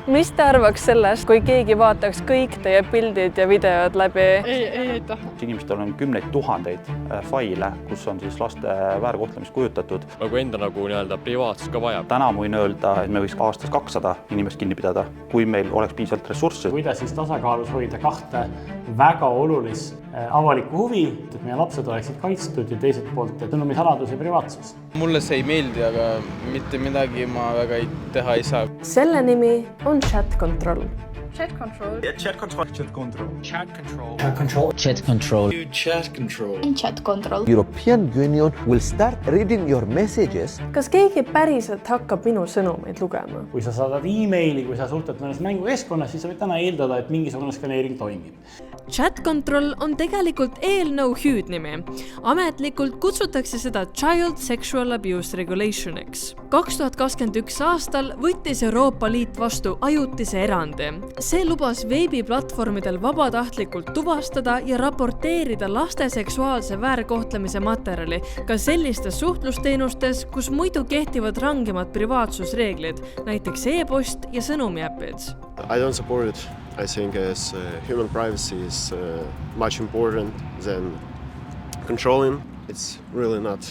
Mis te arvaks sellest, kui keegi vaataks kõik teie pildid ja videod läbi? Ei aitäh. Inimestel on kümneid tuhandeid faile, kus on siis laste väärkohtlemist kujutatud. Nagu enda nii-öelda privaatsus ka vajab. Täna võin öelda, et me võiks aastas 200 inimest kinni pidada, kui meil oleks piisavalt ressursse. Kuidas siis tasakaalus hoida kahte väga olulist avalikku huvi, et meie lapsed oleksid kaitstud ja teiselt poolt sõnumi saladus ja privaatsus. Mulle see ei meeldi, aga mitte midagi ma väga teha ei saa. Selle nimi on Chat Control. Chat control. Chat control. Chat control. Chat control. Chat control. Chat control. Chat control. Chat control. European Union will start reading your messages. Kas keegi päriselt hakkab minu sõnumeid lugema? Kui sa saadad e-maili, kui sa suhtled mõnes mängukeskkonnas, siis sa võid täna eeldada, et mingisugune skaneering toimib. Chat Control on tegelikult eelnõu hüüdnimi. Ametlikult kutsutakse seda Child Sexual Abuse Regulation'iks. 2021 aastal võttis Euroopa Liit vastu ajutise erandi. See lubas veebiplatvormidel vabatahtlikult tuvastada ja raporteerida laste seksuaalse väärkohtlemise materjali ka sellistes suhtlusteenustes, kus muidu kehtivad rangemad privaatsusreeglid, näiteks e-post ja sõnumiäpid. I don't support it. I think human privacy is much important than controlling. It's really not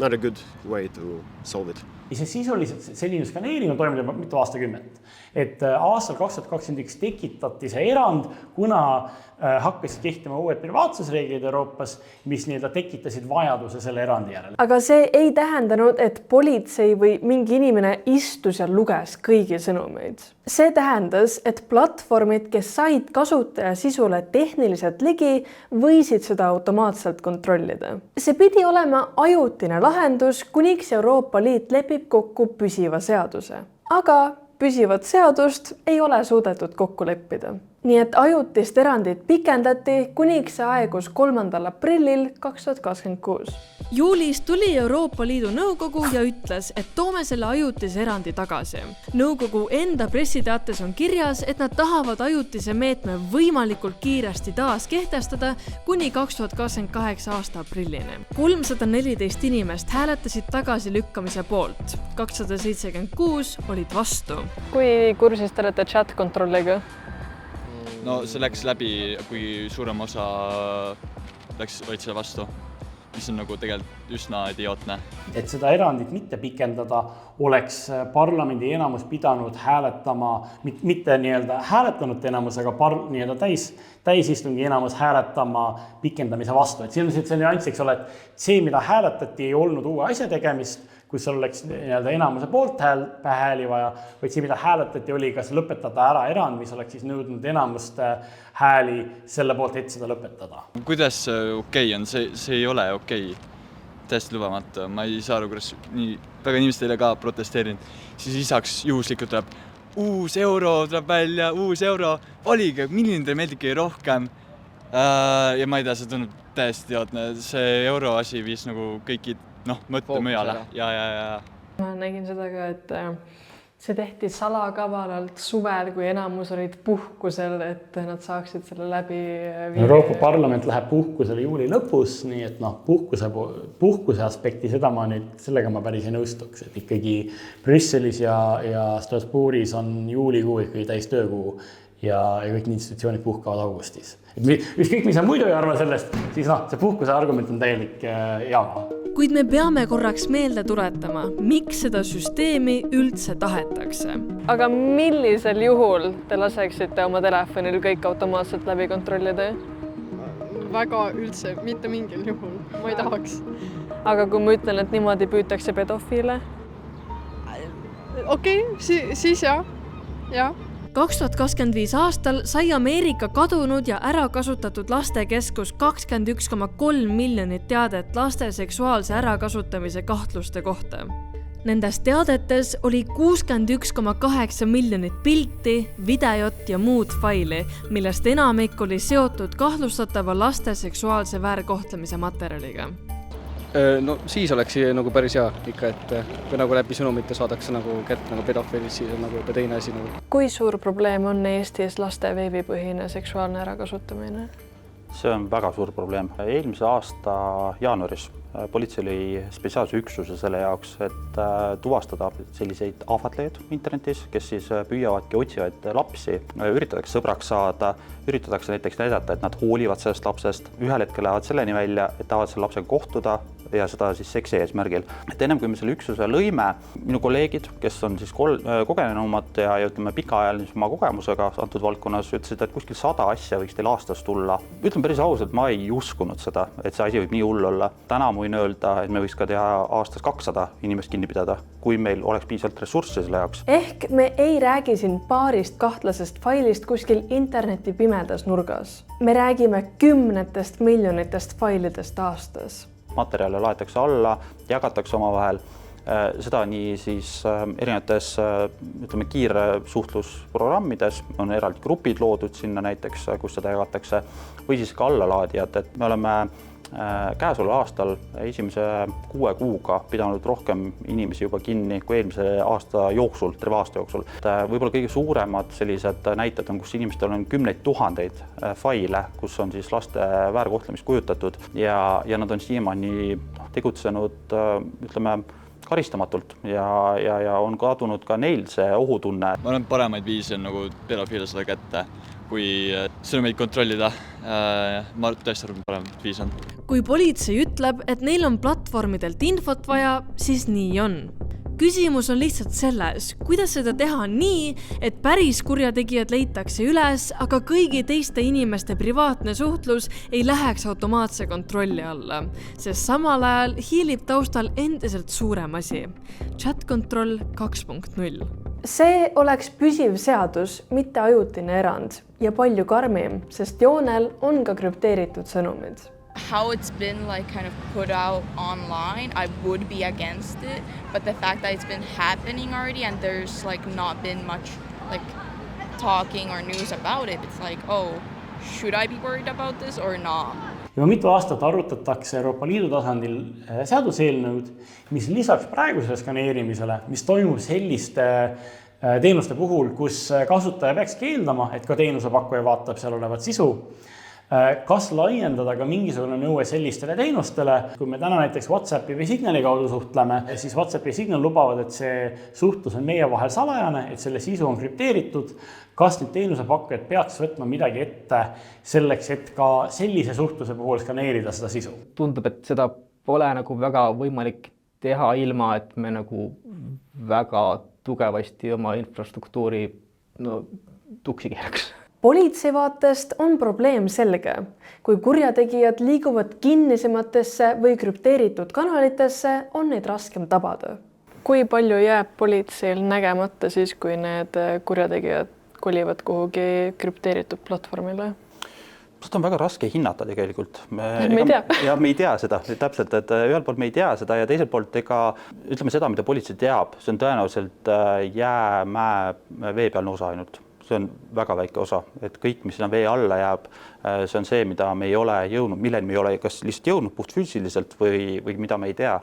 a good way to solve it. Ja see sisuliselt selline skaneering on toimunud juba mitu aastakümmet. Et aastal 2021 tekitati see erand, kuna hakkasid kehtima uued privaatsusreeglid Euroopas, mis tekitasid vajaduse selle erandi järele. Aga see ei tähendanud, et politsei või mingi inimene istus ja luges kõigi sõnumeid. See tähendas, et platvormid, kes said kasutaja sisule tehniliselt ligi, võisid seda automaatselt kontrollida. See pidi olema ajutine lahendus, kuniks Euroopa Liit lepib kokku püsiva seaduse. Aga püsivat seadust ei ole suudetud kokku leppida. Nii et ajutist erandit pikendati, kuniks see aegus 3. aprillil 2026. Juulis tuli Euroopa Liidu nõukogu ja ütles, et toome selle ajutise erandi tagasi. Nõukogu enda pressiteates on kirjas, et nad tahavad ajutise meetme võimalikult kiiresti taas kehtestada kuni 2028 aasta aprillini. 314 inimest hääletasid tagasilükkamise poolt, 276 olid vastu. Kui kursis te olete Chat Controliga? No see läks läbi, kui suurem osa olid selle vastu, mis on tegelikult üsna idiootne. Et seda erandit mitte pikendada, oleks parlamendi enamus pidanud hääletama, mitte hääletanud enamus, aga täisistungi enamus hääletama pikendamise vastu. Et siin on see nüansiks, et see, mida hääletati, ei olnud uue asja tegemist, kus oleks enamuse poolt hääli vaja, vaid see, mida hääletati, oli kas lõpetada ära erand, mis oleks siis nõudnud enamust hääli selle poolt, et seda lõpetada. Kuidas okei on? See ei ole okei. Täiesti lubamata. Ma ei saa aru, kuidas väga inimestele ka protesteerinud. Siis lisaks juhuslikult tuleb uus euro, tuleb välja uus euro. Valige, milline teile meeldibki rohkem. Ja ma ei tea, see tundub täiesti idiootne. See euro asi viis kõiki mõtte mujale. Ja. Ma nägin seda ka, et see tehti salakavalalt suvel, kui enamus olid puhkusel, et nad saaksid selle läbi viia. Euroopa Parlament läheb puhkusele juuli lõpus, nii et puhkuse aspekti sellega ma päris ei nõustuks. Et ikkagi Brüsselis ja Strasbourgis on juulikuu ikkagi täis töökuu ja kõik institutsioonid puhkavad augustis. Ükskõik, mis sa muidu ei arva sellest, siis see puhkuse argument on täielik jama. Kuid me peame korraks meelde tuletama, miks seda süsteemi üldse tahetakse. Aga millisel juhul te laseksite oma telefonil kõik automaatselt läbi kontrollida? Väga üldse, mitte mingil juhul. Ma ei tahaks. Aga kui ma ütlen, et niimoodi püütakse pedofiile? Okei, siis jah. 2025 aastal sai Ameerika kadunud ja ära kasutatud lastekeskus 21,3 miljonit teadet laste seksuaalse ärakasutamise kahtluste kohta. Nendes teadetes oli 61,8 miljonit pilti, videot ja muud faili, millest enamik oli seotud kahtlustatava laste seksuaalse väärkohtlemise materjaliga. No siis oleks päris hea ikka, et kui läbi sõnumite saadakse kätt pedofiilid, siis on juba teine asi. Kui suur probleem on Eestis laste veebipõhine seksuaalne ärakasutamine? See on väga suur probleem. Eelmise aasta jaanuaris politsei oli spetsiaalse üksuse selle jaoks, et tuvastada selliseid ahvatlejaid internetis, kes siis püüavadki, otsivad lapsi, üritatakse sõbraks saada, üritatakse näiteks näidata, et nad hoolivad sellest lapsest. Ühel hetkel lähevad selleni välja, et tahavad selle lapsega kohtuda ja seda siis seksi eesmärgil. Et ennem kui me selle üksuse lõime, minu kolleegid, kes on siis kogenenumad ja ütleme pikaajalisema kogemusega antud valdkonnas, ütlesid, et kuskil 100 asja võiks teil aastas tulla. Ütlen päris ausalt, ma ei uskunud seda, et see asi võib nii hull olla. Täna võin öelda, et me võiks ka teha aastas 200 inimest kinni pidada, kui meil oleks piisavalt ressurssi selle jaoks. Ehk me ei räägi siin paarist kahtlasest failist kuskil interneti pimedas nurgas. Me räägime 10 miljonitest failidest aastas. Materjale laetakse alla, jagatakse omavahel, seda nii siis erinevates ütleme, kiirsuhtlusprogrammides, on eraldi grupid loodud sinna näiteks, kus seda jagatakse, või siis ka allalaadijad, et me oleme käesoleval aastal esimese 6 kuuga pidanud rohkem inimesi juba kinni kui eelmise aasta jooksul, terve aasta jooksul. Võib-olla kõige suuremad sellised näited on, kus inimestel on 10 000 faile, kus on siis laste väärkohtlemist kujutatud ja nad on siiamaani tegutsenud, ütleme, karistamatult ja on kadunud ka neil see ohutunne. Ma olen paremaid viise nagu pedofiile seda kätte, kui sõnumeid kontrollida. Ma tõesti arvan, paremaid viis on. Kui politsei ütleb, et neil on platvormidelt infot vaja, siis nii on. Küsimus on lihtsalt selles, kuidas seda teha nii, et päris kurjategijad leitakse üles, aga kõigi teiste inimeste privaatne suhtlus ei läheks automaatse kontrolli alla, sest samal ajal hiilib taustal endiselt suurem asi. Chat-kontroll 2.0. See oleks püsiv seadus, mitte ajutine erand ja palju karmim, sest joonel on ka krüpteeritud sõnumid. How it's been like kind of put out online, I would be against it, but the fact that it's been happening already and there's like not been much like talking or news about it, it's like, oh, should I be worried about this or not? Juba mitu aastat arutatakse Euroopa Liidu tasandil seaduseelnõud, mis lisaks praegusele skaneerimisele, mis toimub selliste teenuste puhul, kus kasutaja peaks keeldama, et ka teenusepakkuja vaatab seal olevat sisu. Kas laiendada ka mingisugune nõue sellistele teenustele? Kui me täna näiteks WhatsAppi või Signali kaudu suhtleme, siis WhatsAppi ja Signal lubavad, et see suhtlus on meie vahel salajane, et selle sisu on krüpteeritud. Kas nüüd teenusepakkujad peaks võtma midagi ette selleks, et ka sellise suhtluse puhul skaneerida seda sisu? Tundub, et seda pole nagu väga võimalik teha ilma, et me nagu väga tugevasti oma infrastruktuuri tuksi keeraks. Politsei vaatest on probleem selge. Kui kurjategijad liiguvad kinnisematesse või krüpteeritud kanalitesse, on neid raskem tabada. Kui palju jääb politseil nägemata siis, kui need kurjategijad kolivad kuhugi krüpteeritud platvormile? Seda on väga raske hinnata tegelikult. Me ei tea. Ja me ei tea seda täpselt, et ühelt poolt me ei tea seda ja teiselt poolt ütleme seda, mida politsei teab. See on tõenäoliselt jäämäe veepealne osa ainult. See on väga väike osa, et kõik, mis sinna vee alla jääb, see on see, mida me ei ole jõudnud, milleni me ei ole kas lihtsalt jõudnud puht füüsiliselt või mida me ei tea.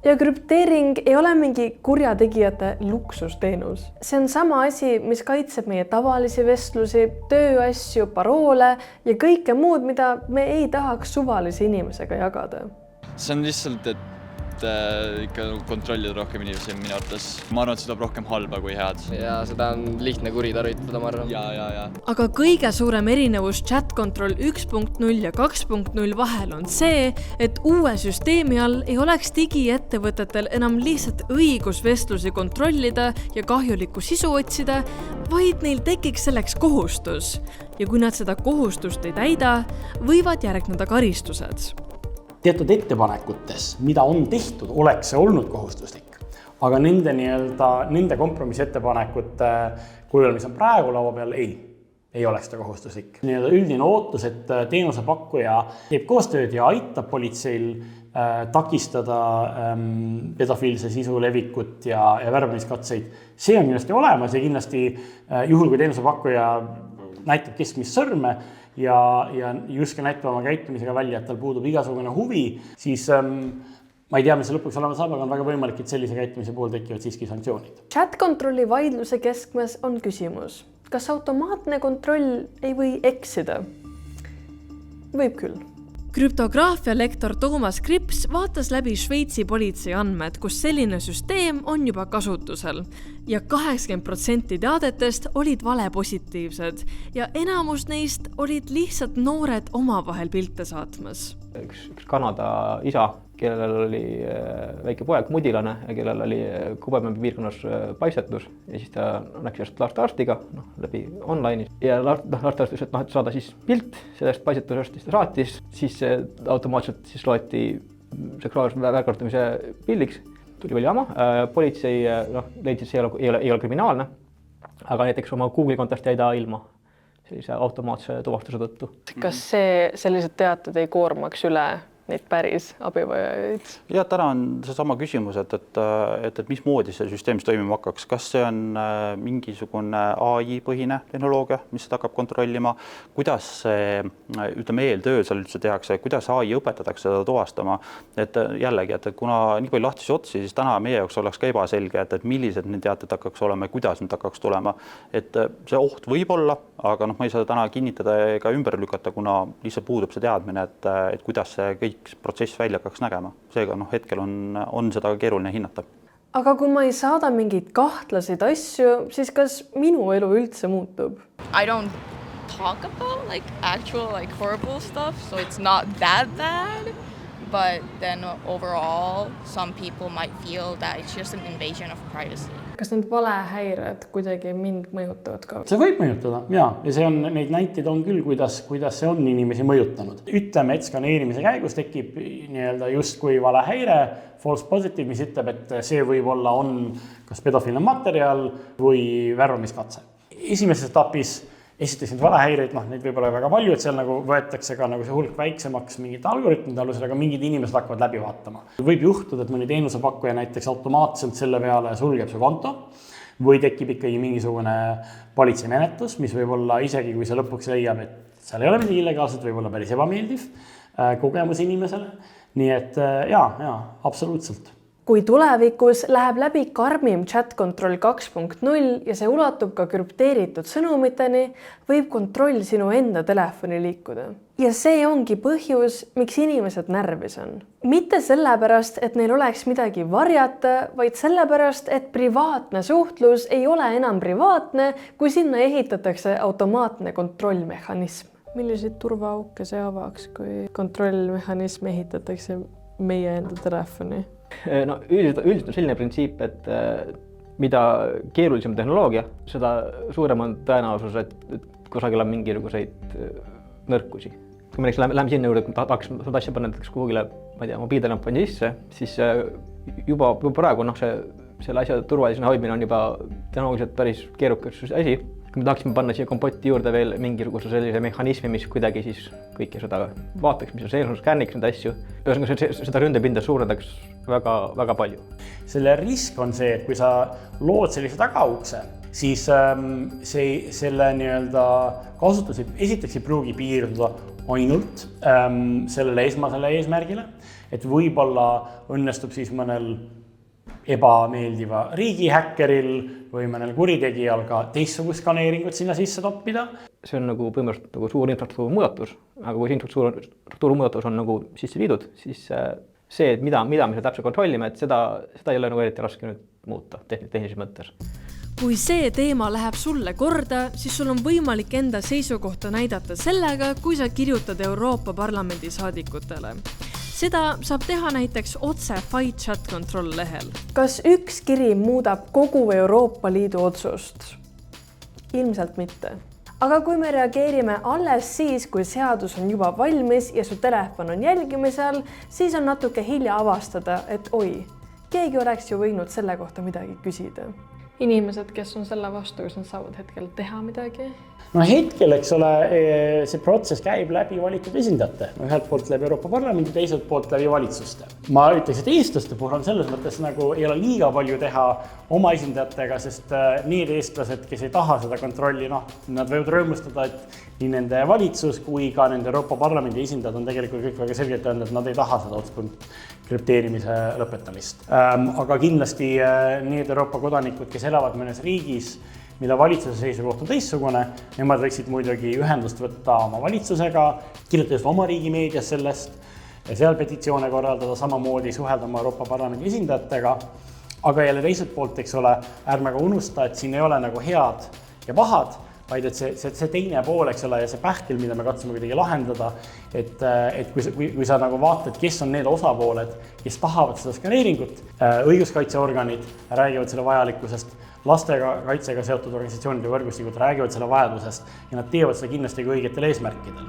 Ja krüpteering ei ole mingi kurjategijate luksusteenus. See on sama asi, mis kaitseb meie tavalisi vestlusi, tööasju, paroole ja kõike muud, mida me ei tahaks suvalise inimesega jagada. See on lihtsalt, et ikka kontrollida rohkem inimesi minu arvates. Ma arvan, et seda rohkem halba kui head. Ja seda on lihtne kuritarvitada, ma arvan. Ja. Aga kõige suurem erinevus chat-kontroll 1.0 ja 2.0 vahel on see, et uue süsteemi all ei oleks digiettevõtetel enam lihtsalt õigus vestlusi kontrollida ja kahjulikku sisu otsida, vaid neil tekiks selleks kohustus. Ja kui nad seda kohustust ei täida, võivad järgneda karistused. Teatud ettepanekutes, mida on tehtud, oleks see olnud kohustuslik. Aga nende kompromissettepanekute kujul, mis on praegu laua peal, ei oleks seda kohustuslik. Üldine ootus, et teenusepakkuja teeb koostööd ja aitab politseil takistada pedofiilse sisu levikut ja värbamiskatseid. See on kindlasti olemas ja kindlasti juhul, kui teenusepakkuja näitab keskmist sõrme ja justkui näitab oma käitumisega välja, et tal puudub igasugune huvi, siis ma ei tea, mis see lõpuks olema saab, aga on väga võimalik, et sellise käitumise puhul tekivad siiski sanktsioonid. Chat-kontrolli vaidluse keskmes on küsimus, kas automaatne kontroll ei või eksida? Võib küll. Krüptograafia lektor Toomas Krips vaatas läbi Šveitsi politsei andmed, kus selline süsteem on juba kasutusel ja 80% teadetest olid valepositiivsed ja enamus neist olid lihtsalt noored omavahel pilte saatmas. Üks Kanada isa, kellel oli väike poeg mudilane ja kellel oli Kubemäe piirkonnas paistetus ja siis ta läks lastearstiga läbi online'is ja lastearst ütles, et saada siis pilt sellest paistetusest, siis ta saatis, siis automaatselt siis loeti seksuaalse väärkasutamise pildiks, tuli veel jama, politsei leidis, et see ei ole kriminaalne, aga näiteks oma Google'i kontast jäi ta ilma sellise automaatse tuvastuse tõttu. Kas sellised teated ei koormaks üle neid päris abivajajaid? Ja täna on see sama küsimus, et mismoodi see süsteemis toimima hakkaks. Kas see on mingisugune AI-põhine tehnoloogia, mis seda hakkab kontrollima? Kuidas see, eeltöö seal üldse tehakse, kuidas AI õpetatakse seda tuvastama? Et jällegi, et kuna nii palju lahtisi otsi, siis täna meie jaoks oleks ka ebaselge, et millised need teated hakkaks olema ja kuidas need hakkaks tulema. Et see oht võib olla, aga ma ei saa täna kinnitada ega ümber lükata, kuna lihtsalt puudub see teadmine, et kuidas see kõik protsess välja hakkaks nägema. Seega hetkel on seda keeruline hinnata. Aga kui ma ei saada mingeid kahtlaseid asju, siis kas minu elu üldse muutub? I don't talk about actual horrible stuff, so it's not that bad. But then overall, some people might feel that it's just an invasion of privacy. Kas need valehäired kuidagi mind mõjutavad ka? See võib mõjutada, ja see on, neid näiteid on küll, kuidas see on inimesi mõjutanud. Ütleme, et skaneerimise käigus tekib justkui valehäire, false positive, mis ütleb, et see võib-olla on kas pedofiilne materjal või värvamiskatse. Esimeses etapis esiteks need valehäireid, neid võib olla väga palju, et seal võetakse ka see hulk väiksemaks mingite algoritmide alusel, aga mingid inimesed hakkavad läbi vaatama. Võib juhtuda, et mõni teenusepakkuja näiteks automaatselt selle peale sulgeb su konto või tekib ikkagi mingisugune politseimenetlus, mis võib olla isegi, kui see lõpuks leiab, et seal ei ole midagi illegaalset, võib olla päris ebameeldiv kogemus inimesele. Nii et absoluutselt. Kui tulevikus läheb läbi karmim chat-kontroll 2.0 ja see ulatub ka krüpteeritud sõnumiteni, võib kontroll sinu enda telefoni liikuda. Ja see ongi põhjus, miks inimesed närvis on. Mitte sellepärast, et neil oleks midagi varjata, vaid sellepärast, et privaatne suhtlus ei ole enam privaatne, kui sinna ehitatakse automaatne kontrollmehhanism. Milliseid turvaauke see avaks, kui kontrollmehhanism ehitatakse meie enda telefoni? Üldiselt on selline printsiip, et mida keerulisem tehnoloogia, seda suurem on tõenäosus, et kusagil on mingisuguseid nõrkusi. Kui me läheme sinna juurde, et ma tahaks seda asja panna näiteks kuhugile, ma ei tea, mobiiltelefoni sisse, siis juba praegu selle asja turvalisena hoidmine on juba tehnoloogiliselt päris keerukas asi. Kui me tahaksime panna siia kompotti juurde veel mingisuguse sellise mehhanismi, mis kuidagi siis kõike seda vaataks, mis on sees, skänniks neid asju. Ühesõnaga seda ründepinda suurendaks väga palju. Selle risk on see, et kui sa lood sellise tagaukse, siis selle kasutus esiteks ei pruugi piirduda ainult sellele esmasele eesmärgile, et võib-olla õnnestub siis mõnel ebameeldiva riigihäkkeril või mõnel kuritegijal ka teistsugust skaneeringut sinna sisse toppida. See on põhimõtteliselt suur infrastruktuuri muudatus, aga kui see infrastruktuuri muudatus on sisse viidud, siis see, et mida me täpselt kontrollime, et seda ei ole eriti raske nüüd muuta tehnilises mõttes. Kui see teema läheb sulle korda, siis sul on võimalik enda seisukohta näidata sellega, kui sa kirjutad Euroopa Parlamendi saadikutele. Seda saab teha näiteks otse Fight Chat-kontroll lehel. Kas üks kiri muudab kogu Euroopa Liidu otsust? Ilmselt mitte. Aga kui me reageerime alles siis, kui seadus on juba valmis ja su telefon on jälgimisel, siis on natuke hilja avastada, et oi, keegi oleks ju võinud selle kohta midagi küsida. inimesed, kes on selle vastu, kas nad saavad hetkel teha midagi? No hetkel, eks ole, see protsess käib läbi valitud esindajate. Ühelt poolt läbi Euroopa Parlamendi, teiselt poolt läbi valitsuste. Ma ütleks, et eestlaste puhul on selles mõttes nagu ei ole liiga palju teha oma esindajatega, sest need eestlased, kes ei taha seda kontrolli, nad võivad rõõmustada, et nii nende valitsus kui ka nende Euroopa Parlamendi esindajad on tegelikult kõik väga selgelt öelnud, et nad ei taha seda otsust krüpteerimise lõpetamist. Aga kindlasti need Euroopa kodanikud, kes elavad mõnes riigis, mille valitsuse seisukoht on teissugune, nemad võiksid muidugi ühendust võtta oma valitsusega, kirjutada oma riigi meedias sellest ja seal petitsioone korraldada, samamoodi suhelda oma Euroopa Parlamendi esindajatega. Aga jälle teiselt poolt, eks ole, ärme ka unusta, et siin ei ole nagu head ja pahad, vaid et see teine pool, eks ole, ja see pähkel, mida me katsume kuidagi lahendada, et kui sa nagu vaatad, kes on need osapooled, kes tahavad seda skaneeringut, õiguskaitseorganid räägivad selle vajalikkusest, lastega kaitsega seotud organisatsioonide võrgustikud räägivad selle vajadusest ja nad teevad seda kindlasti ka õigetel eesmärkidel.